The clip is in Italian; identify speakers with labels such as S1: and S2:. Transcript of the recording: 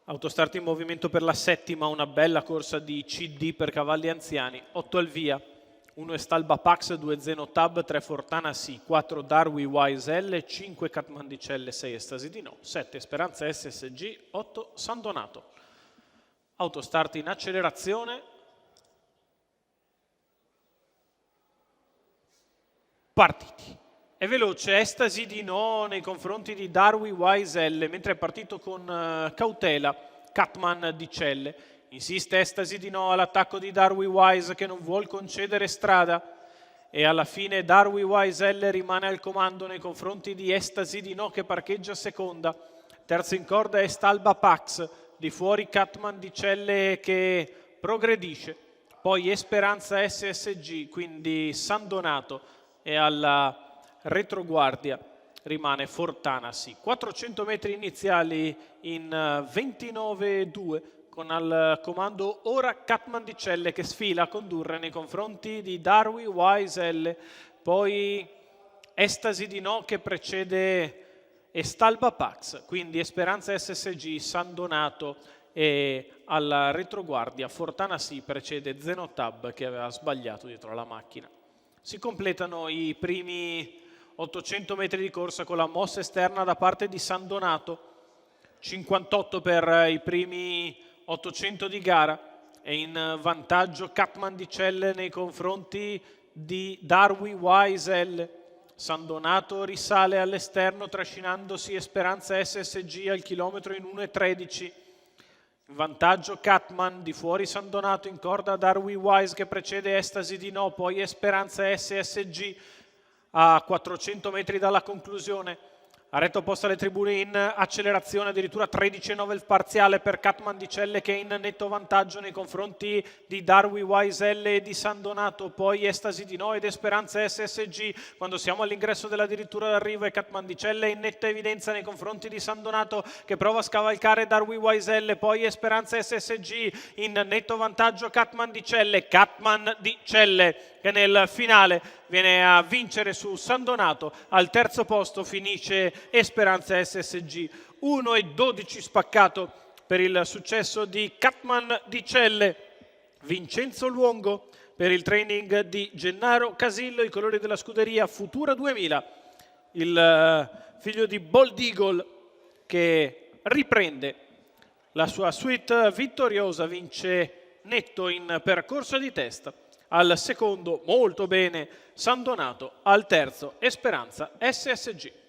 S1: Autostart in movimento per la settima, una bella corsa di CD per cavalli anziani, 8 al via, 1 Estalba Pax, 2 Zeno Tab, 3 Fortana Sì, 4 Darwi Wise L, 5 Catmandicelle, 6 Estasi di No, 7 Speranza SSG, 8 San Donato. Autostart in accelerazione. Partiti. È veloce, Estasi di No nei confronti di Darwi Wise L, mentre è partito con cautela Catman di Celle. Insiste Estasi di No all'attacco di Darwi Wise che non vuol concedere strada e alla fine Darwi Wise L rimane al comando nei confronti di Estasi di No che parcheggia seconda. Terzo in corda è Estalba Pax, di fuori Catman di Celle che progredisce. Poi Esperanza SSG, quindi San Donato, e alla retroguardia rimane Fortana Sì. 400 metri iniziali in 29,2 con al comando ora Catmandicelle che sfila a condurre nei confronti di Darwi Wise L. Poi Estasi di No che precede Estalba Pax, quindi Esperanza SSG, San Donato e alla retroguardia Fortana Sì precede Zenotab che aveva sbagliato dietro la macchina. Si completano i primi 800 metri di corsa con la mossa esterna da parte di San Donato, 58 per i primi 800 di gara e in vantaggio Catmandicelle nei confronti di Darwi Wise L. San Donato risale all'esterno trascinandosi Esperanza SSG al chilometro in 1,13. In vantaggio Catman, di fuori San Donato, in corda Darwi Wise che precede Estasi di No, poi Esperanza SSG a 400 metri dalla conclusione. A retta opposta alle tribune in accelerazione, addirittura 13,9 il parziale per Catmandicelle che è in netto vantaggio nei confronti di Darwi Wise L e di San Donato, poi Estasi di No ed Esperanza SSG. Quando siamo all'ingresso dell'addirittura d'arrivo e Catmandicelle è in netta evidenza nei confronti di San Donato che prova a scavalcare Darwi Wise L, poi Esperanza SSG in netto vantaggio Catmandicelle che nel finale viene a vincere su San Donato. Al terzo posto finisce Esperanza SSG. 1,12 spaccato per il successo di Catmandicelle. Vincenzo Luongo per il training di Gennaro Casillo, i colori della scuderia Futura 2000. Il figlio di Bold Eagle che riprende la sua suite vittoriosa, vince netto in percorso di testa. Al secondo molto bene San Donato, al terzo Esperanza SSG.